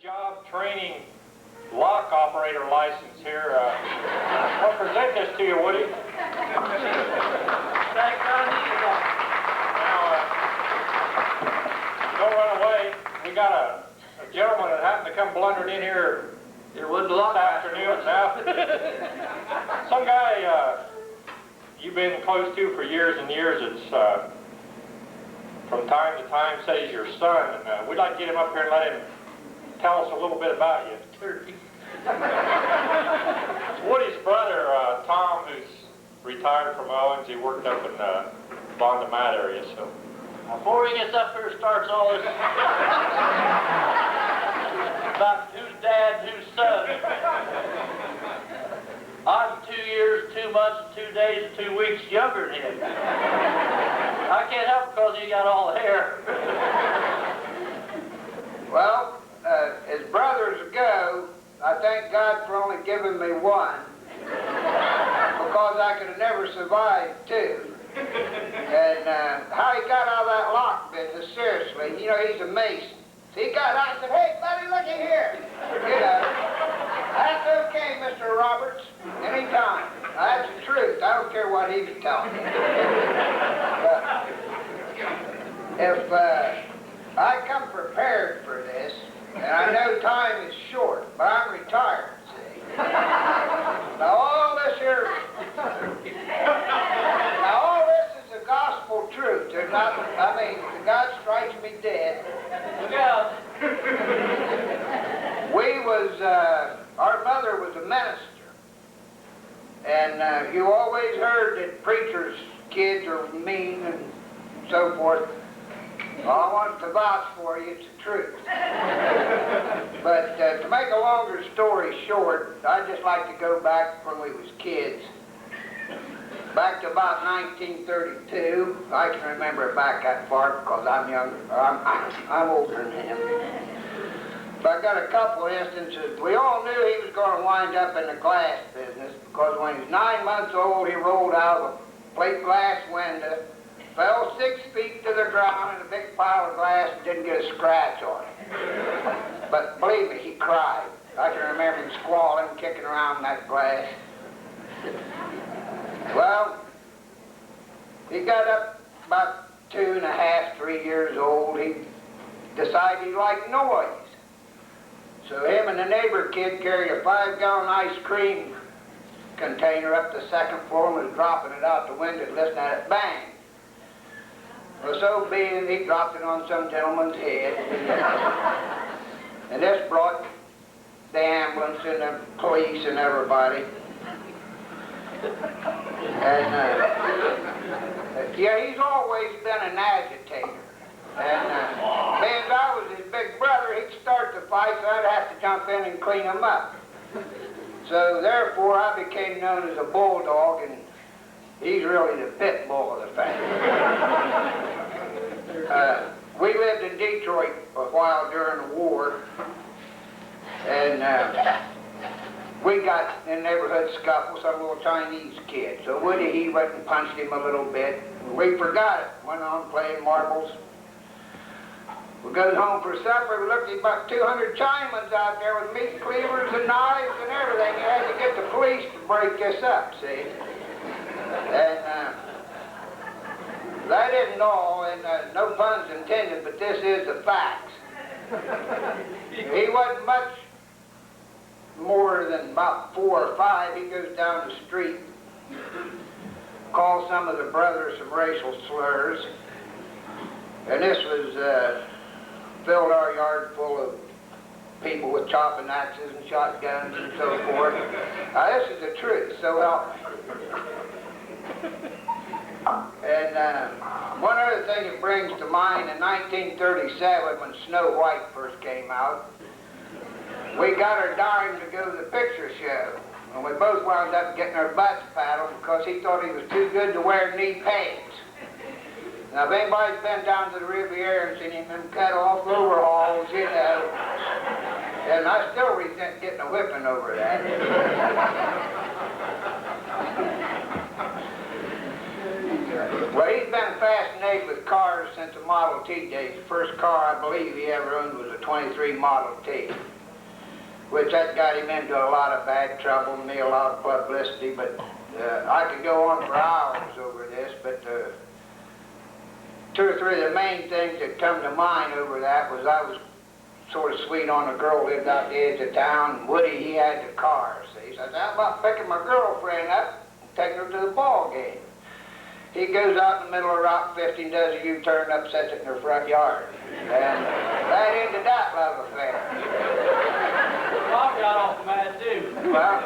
job training lock operator license here. I'll present this to you, Woody. Thank God he's on. Now, don't run away. We got a gentleman that happened to come blundering in here It wouldn't lock this afternoon. Now, some guy you've been close to for years and years. It's from time to time says your son, and we'd like to get him up here and let him tell us a little bit about you. It's Woody's brother, Tom, who's retired from Owens. He worked up in the Bondamat area, so. Before he gets up here and starts all this about who's dad, who's son, I'm 2 years, 2 months, 2 days, and 2 weeks younger than him. I can't help because he got all the hair. Well, as brothers go, I thank God for only giving me one, because I could have never survived two. And how he got out of that lock business, seriously, you know, he's a mason. So he got out and said, "Hey, buddy, look at here." You know, that's okay, Mr. Roberts, anytime. That's the truth. I don't care what he was telling me. If I come prepared for this, and I know time is short, but I'm retired, see. Now all this here, now all this is the gospel truth. There's not, I mean, if God strikes me dead. Look out. Our mother was a minister. And you always heard that preachers' kids are mean and so forth. Well, I want to vouch for you, it's the truth. But to make a longer story short, I'd just like to go back when we was kids. Back to about 1932. I can remember back that far because I'm younger. I'm older than him. But I got a couple of instances. We all knew he was going to wind up in the glass business because when he was 9 months old, he rolled out of a plate glass window, fell 6 feet to the ground in a big pile of glass and didn't get a scratch on it. But believe me, he cried. I can remember him squalling, kicking around in that glass. Well, he got up about 2.5, 3 years old. He decided he liked noise. So him and the neighbor kid carried a 5-gallon ice cream container up the second floor and was dropping it out the window to listen at it bang. Well, so being, he dropped it on some gentleman's head. And this brought the ambulance and the police and everybody. And, yeah, he's always been an agitator. And being I was his big brother, he'd start the fight, so I'd have to jump in and clean him up. So therefore, I became known as a bulldog, and he's really the pit bull of the family. We lived in Detroit for a while during the war, and we got in neighborhood scuffle, some little Chinese kid. So Woody, he went and punched him a little bit. We forgot it, went on playing marbles. We goes home for supper, we looked at about 200 Chinamen out there with meat cleavers and knives and everything. You had to get the police to break this up, see? And that isn't all, and no puns intended, but this is the facts. He wasn't much more than about 4 or 5. He goes down the street, calls some of the brothers some racial slurs, and this was filled our yard full of people with chopping axes and shotguns and so forth. Now this is the truth, so help me. And one other thing it brings to mind, in 1937 when Snow White first came out, we got our dime to go to the picture show. And we both wound up getting our butts paddled because he thought he was too good to wear knee pants. Now, if anybody's been down to the Riviera and seen him in cut-off overalls, you know, and I still resent getting a whipping over that. Well, he's been fascinated with cars since the Model T days. The first car I believe he ever owned was a 23 Model T. which that got him into a lot of bad trouble and me a lot of publicity, but I could go on for hours over this, but two or three of the main things that come to mind over that was I was sort of sweet on a girl who lived out the edge of town, and Woody, he had the car, see. So I said, how about picking my girlfriend up and taking her to the ball game? He goes out in the middle of Route 50 and does a U-turn, upsets it in her front yard. And that ended that love affair. Mom got off mad too. Well,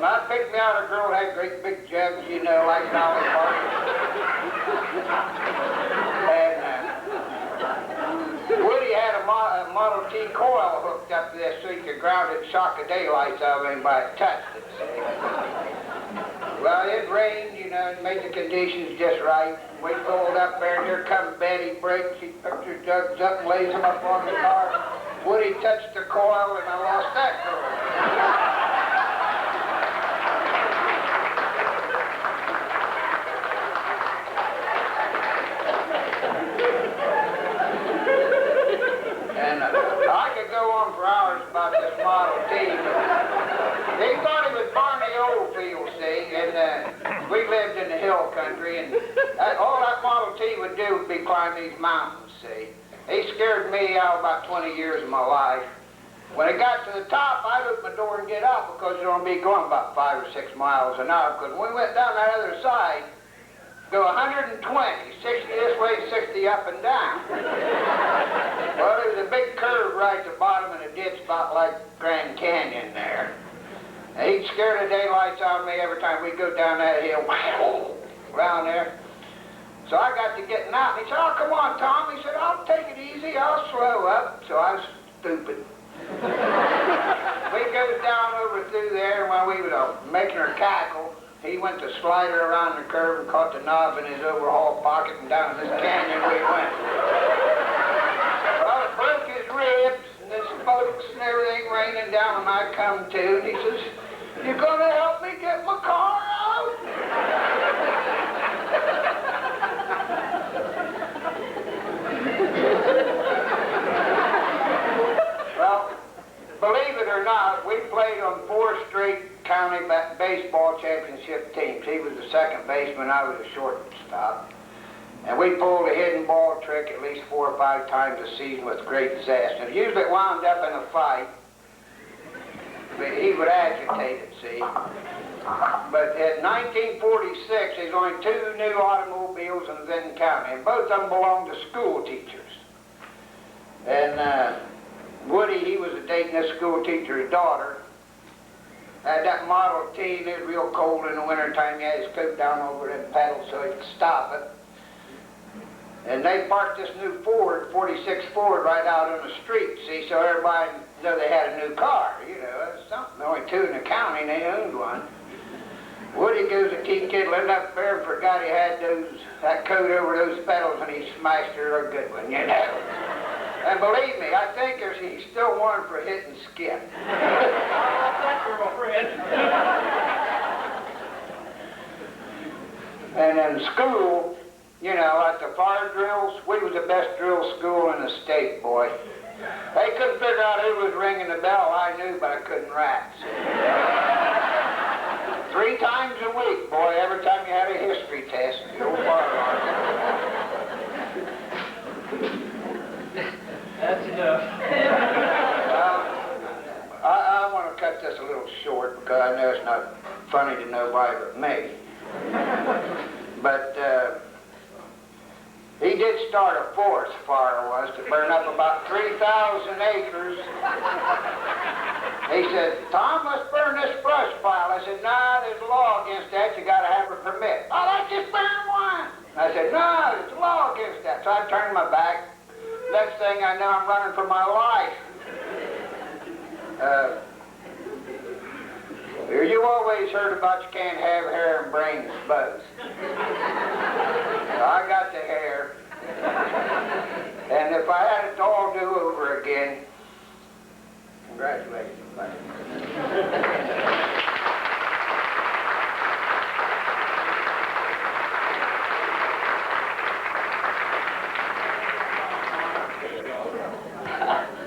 I picked me out a girl that had great big jugs, you know, like Dolly Parton. And Woody had a Model T coil hooked up to this so he could ground it and shock the daylights out of anybody that touched it, see. Well, it rained, you know, and made the conditions just right. We pulled up there, and here comes Betty Briggs. She picks her jugs up and lays them up on the car. Woody touched the coil, and I lost that girl. And I could go on for hours about this Model T, but they thought it was Barney Oldfield, see, and we lived in the hill country, and all that Model T would do would be climb these mountains, see. He scared me out about 20 years of my life. When it got to the top, I'd open the door and get out because you'd only be going about 5 or 6 miles an hour, because when we went down that other side, go 120, 60 this way, 60 up and down. Well, there was a big curve right at the bottom of the ditch, about like Grand Canyon there. And he'd scare the daylights out of me every time we'd go down that hill, around there. So I got to getting out, and he said, oh, come on, Tom. He said, I'll take it easy, I'll slow up. So I was stupid. We goes down over through there, and while we were making her cackle, he went to slide her around the curve and caught the knob in his overhaul pocket, and down this canyon we went. Well, it broke his ribs, and the smokes and everything raining down, and I come to, and he says, you gonna help me get my car out? Well, believe it or not, we played on 4 straight county baseball championship teams. He was the second baseman, I was the shortstop. And we pulled a hidden ball trick at least 4 or 5 times a season with great zest. And usually it wound up in a fight. But he would agitate it, see. But in 1946, there's only 2 new automobiles in Vinton County, and both of them belonged to school teachers. And Woody, he was dating this school teacher's daughter. Had that Model T, and it was real cold in the wintertime. He had his coat down over the pedal so he could stop it. And they parked this new Ford, 46 Ford, right out on the street, see, so everybody knew they had a new car, you know. It was something. Only 2 in the county, and they owned one. Woody goes to keep kiddling up there and forgot he had that coat over those pedals, and he smashed her a good one, you know. And believe me, I think he's still warm for hit and skip. That girlfriend. And in school, you know, at the fire drills, we was the best drill school in the state, boy. They couldn't figure out who was ringing the bell. I knew, but I couldn't rat. 3 times a week, boy, every time you had a history test. The old fire alarm. That's enough. I want to cut this a little short because I know it's not funny to nobody but me. But he did start a forest fire was to burn up about 3,000 acres. He said, Tom, let's burn this brush pile. I said, nah, there's a law against that. You got to have a permit. Oh, let's just burn one. I said, no, there's a law against that. So I turned my back. Next thing I know, I'm running for my life. You always heard about you can't have hair and brains both. I got the hair. And if I had it all do over again, congratulations.